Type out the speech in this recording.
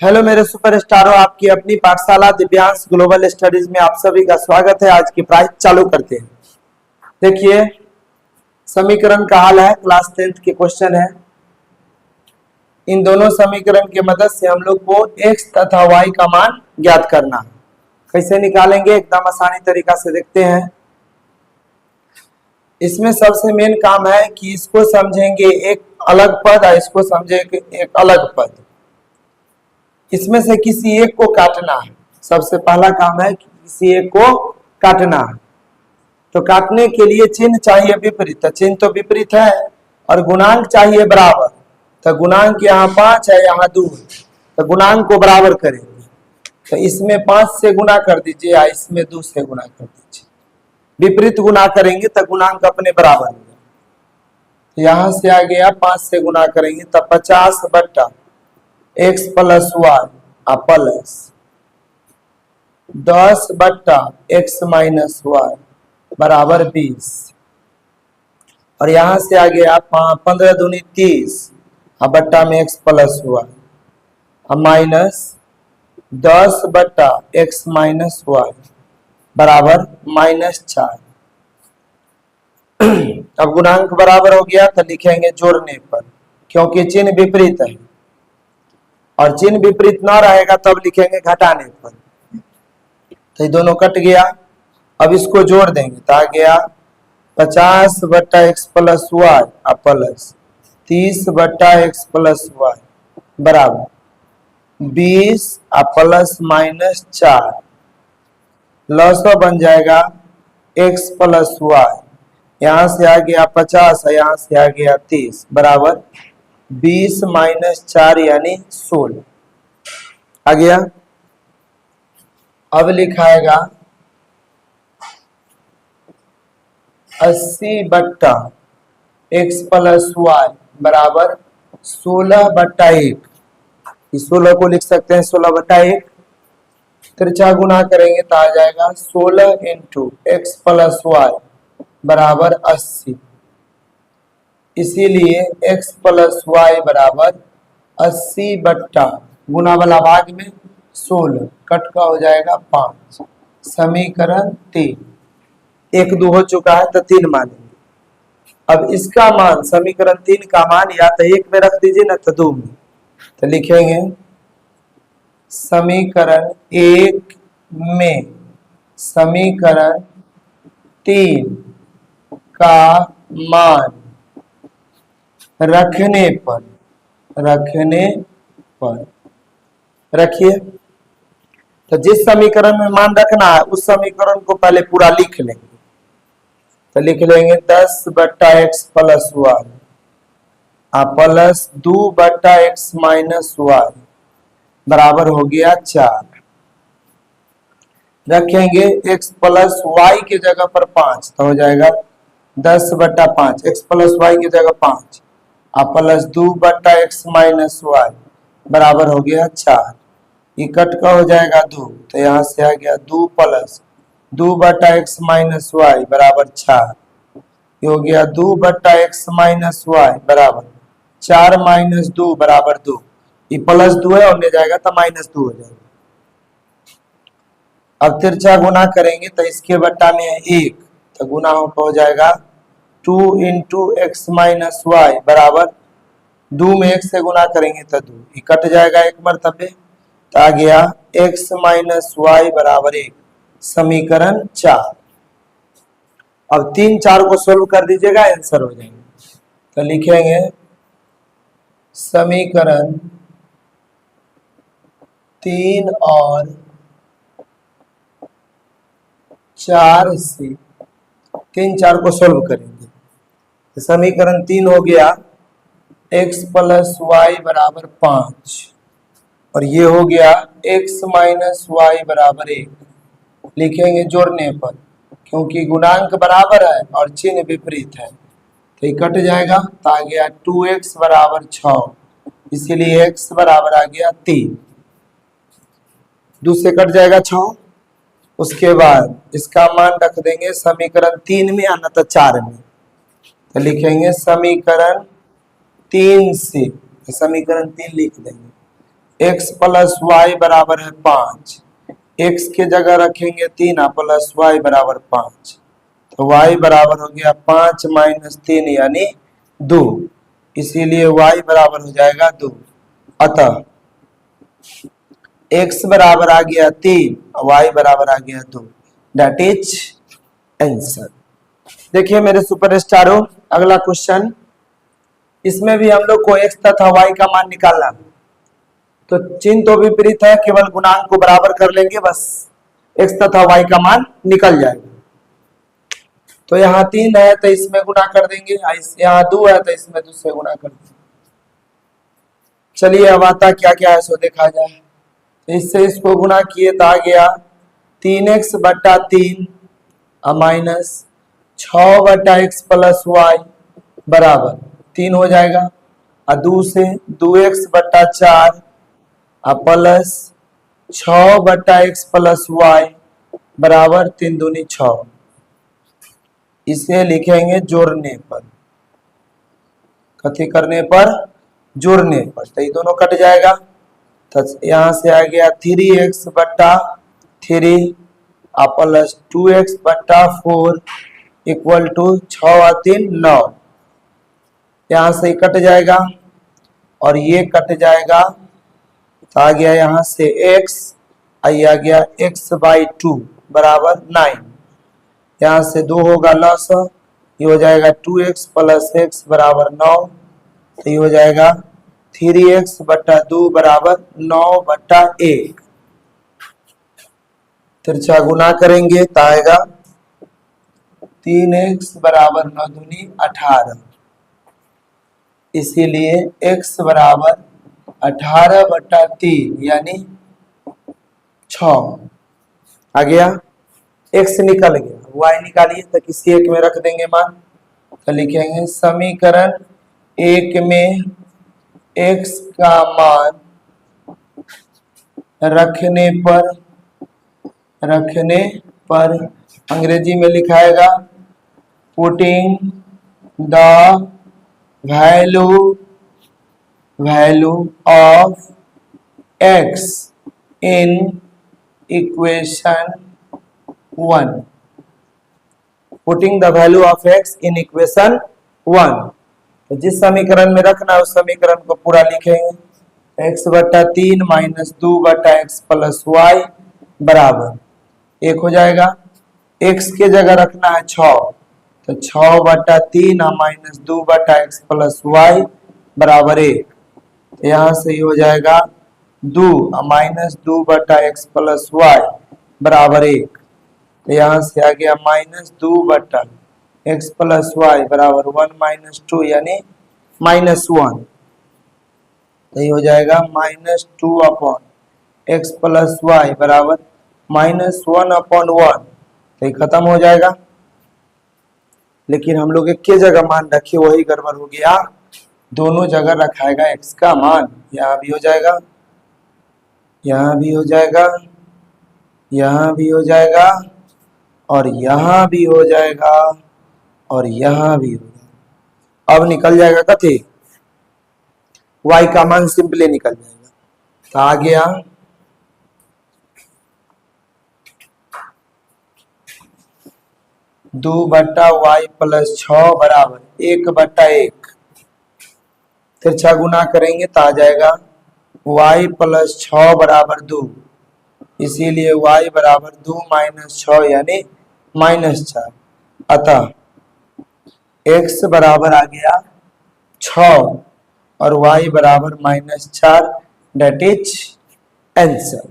Hello मेरे सुपरस्टारों, आपकी अपनी पाठशाला दिव्यांश ग्लोबल स्टडीज में आप सभी का स्वागत है। आज की पढ़ाई चालू करते हैं। देखिए, समीकरण का हल है, क्लास 10th के क्वेश्चन है। इन दोनों समीकरण की मदद से हम लोग को x तथा y का मान ज्ञात करना है। कैसे निकालेंगे, एकदम आसानी तरीका से देखते हैं। इसमें सबसे मेन काम है कि इसको समझेंगे एक अलग पद और इसको समझेंगे एक अलग पद। इसमें से किसी एक को काटना है। सबसे पहला काम है कि किसी एक को काटना है। तो काटने के लिए चिन्ह चाहिए विपरीत, तो चिन्ह तो विपरीत है और गुणांक चाहिए बराबर। तो गुणांक यहाँ 5 है, यहाँ 2 है, तो गुणांक को बराबर करेंगे। तो इसमें 5 से गुना कर दीजिए या इसमें 2 से गुना कर दीजिए। विपरीत गुना करेंगे तो गुणांक अपने बराबर होगा। तो यहाँ से आ गया 5 से गुना करेंगे तब 50 बट्टा x प्लस वाई प्लस 10 बट्टा x माइनस वाई बराबर 20। और यहां से आ गया 15 दूनी 30 बट्टा में x प्लस वाई माइनस 10 बट्टा x माइनस वाई बराबर -4। अब गुणांक बराबर हो गया तो लिखेंगे जोड़ने पर, क्योंकि चिन्ह विपरीत है और चिन्ह विपरीत ना रहेगा तब लिखेंगे घटाने पर। तो ये दोनों कट गया। अब इसको जोड़ देंगे तो आ गया 50 बट्टा x प्लस वाई प्लस 30 बट्टा x प्लस वाई बराबर 20 प्लस -4 लॉसो बन जाएगा x प्लस वाई। यहाँ से आ गया 50, यहाँ से आ गया 30 बराबर 20 -4 यानी 16 आ गया। अब लिखाएगा 80 बट्टा x प्लस वाई बराबर 16 बट्टा 1। 16 को लिख सकते हैं 16 बट्टा 1। तिरछा गुना करेंगे तो आ जाएगा 16 इंटू एक्स प्लस वाई बराबर 80। इसीलिए x प्लस वाई बराबर 80 बट्टा गुना वाला भाग में 16 कट का हो जाएगा 5। समीकरण 3 1 2 हो चुका है तो 3 मानेंगे। अब इसका मान, समीकरण 3 का मान या तो 1 में रख दीजिए ना तो 2 में। तो लिखेंगे समीकरण 1 में समीकरण 3 का मान रखने पर रखिए। तो जिस समीकरण में मान रखना है उस समीकरण को पहले पूरा लिख लेंगे। तो लिख लेंगे 10 बट्टा एक्स प्लस वाई प्लस 2 बट्टा एक्स माइनस वाई बराबर हो गया 4। रखेंगे x प्लस वाई की जगह पर 5 तो हो जाएगा 10 बट्टा 5 x प्लस वाई की जगह 5 प्लस 2 बट्टा एक्स माइनस वाई बराबर हो गया 4। इकट का हो जाएगा 2, तो यहाँ से आ गया 2 प्लस 2 बट्टा एक्स माइनस वाई बराबर 4। ये हो गया 2 बट्टा एक्स माइनस वाई बराबर 4 माइनस 2 बराबर 2। ये प्लस 2 है और ले जाएगा तो -2 हो जाएगा। अब तिरछा गुना करेंगे तो इसके बट्टा में है 1, तो गुना हो जाएगा 2 इंटू एक्स माइनस वाई बराबर 2 में 1 से गुना करेंगे तो 2, ये कट जाएगा एक मरतबे तो आ गया x माइनस वाई बराबर 1। समीकरण 4। अब 3 4 को सोल्व कर दीजिएगा, आंसर हो जाएंगे। तो लिखेंगे समीकरण 3 और 4 से 3 4 को सोल्व करेंगे। तो समीकरण 3 हो गया x प्लस वाई बराबर 5 और ये हो गया x माइनस वाई बराबर 1। लिखेंगे जोड़ने पर, क्योंकि गुणांक बराबर है और चिन्ह विपरीत है तो ये कट जाएगा तो आ गया 2x बराबर 6, इसीलिए x बराबर आ गया 3। 2 से कट जाएगा 6। उसके बाद इसका मान रख देंगे समीकरण 3 में या न तो 4 में। तो लिखेंगे समीकरण 3 से, समीकरण 3 लिख देंगे x प्लस वाई बराबर है 5। x के जगह रखेंगे 3 प्लस वाई बराबर 5, तो y बराबर हो गया 5 माइनस 3 यानी 2, इसीलिए y बराबर हो जाएगा 2। अतः x बराबर आ गया 3, y बराबर आ गया 2, दैट इज आंसर। देखिए मेरे सुपरस्टारों, अगला क्वेश्चन, इसमें भी हम लोग को x तथा y का मान निकालना, तो चिन्ह तो विपरीत है, केवल गुणांक को बराबर कर लेंगे, बस x तथा y का मान निकल जाएगा। तो यहाँ 3 है तो इसमें गुणा कर देंगे, यहाँ 2 है तो इसमें 2 से गुणा कर देंगे। चलिए अब आता क्या क्या है सो देखा जाए। तो इससे इसको गुणा किए तो आ गया 3x बट्टा 3 माइनस 6 बट्टा x प्लस वाई बराबर 3 हो जाएगा, और 2 से 2x बट्टा 4 प्लस 6 बट्टा x प्लस वाई बराबर 3 दूनी 6। इसे लिखेंगे जोड़ने पर, कथी करने पर, जोड़ने पर, तो ये दोनों कट जाएगा। तो यहां से आ गया 3x बट्टा 3 प्लस 2x बट्टा 4 इक्वल टू 6 और 3 9। यहां से कट जाएगा और ये कट जाएगा, तो आ गया यहाँ से x, ये आ गया x बाई 2 बराबर 9। यहाँ से 2 होगा लॉस, ये हो जाएगा 2x प्लस x बराबर 9, तो ये हो जाएगा 3x बट्टा 2 बराबर 9 बट्टा 1। तिरछा गुना करेंगे तो आएगा 3x बराबर 9 दूनी 18, इसीलिए x बराबर 18 बट्टा 3 यानी 6 आ गया। x निकल गया, y निकालिए, तो किसी एक में रख देंगे मान, तो लिखेंगे समीकरण 1 में x का मान रखने पर अंग्रेजी में लिखाएगा putting the value of x in equation 1, putting the value of x in equation 1। तो जिस समीकरण में रखना है उस समीकरण को पूरा लिखेंगे, x बट्टा 3 माइनस 2 बट्टा x प्लस वाई बराबर 1 हो जाएगा। x के जगह रखना है 6, तो 6 बट्टा 3 माइनस 2 बट्टा x प्लस वाई बराबर 1, तो यहाँ से ये हो जाएगा 2 माइनस 2 बट्टा x प्लस वाई बराबर 1, तो यहाँ से आ गया माइनस 2 बट्टा x प्लस वाई बराबर 1 माइनस 2 यानी माइनस 1, तो ये हो जाएगा minus 2 upon x plus Y बराबर माइनस 1 अपॉन 1, तो ये खत्म हो जाएगा। लेकिन हम लोग एक के जगह मान रखे, वही गड़बड़ हो गया, दोनों जगह रखाएगा x का मान, यहाँ भी हो जाएगा, यहाँ भी हो जाएगा, यहाँ भी हो जाएगा, और यहाँ भी हो जाएगा, और यहाँ भी हो जाएगा। अब निकल जाएगा कथी, y का मान सिंपली निकल जाएगा। तो आ गया 2 बट्टा वाई प्लस 6 बराबर 1 बट्टा 1, तिरछा गुना करेंगे तो आ जाएगा y प्लस 6 बराबर 2, इसीलिए y बराबर 2 माइनस 6 यानी माइनस 4। अतः x बराबर आ गया 6 और y बराबर माइनस 4, डेट इज आंसर।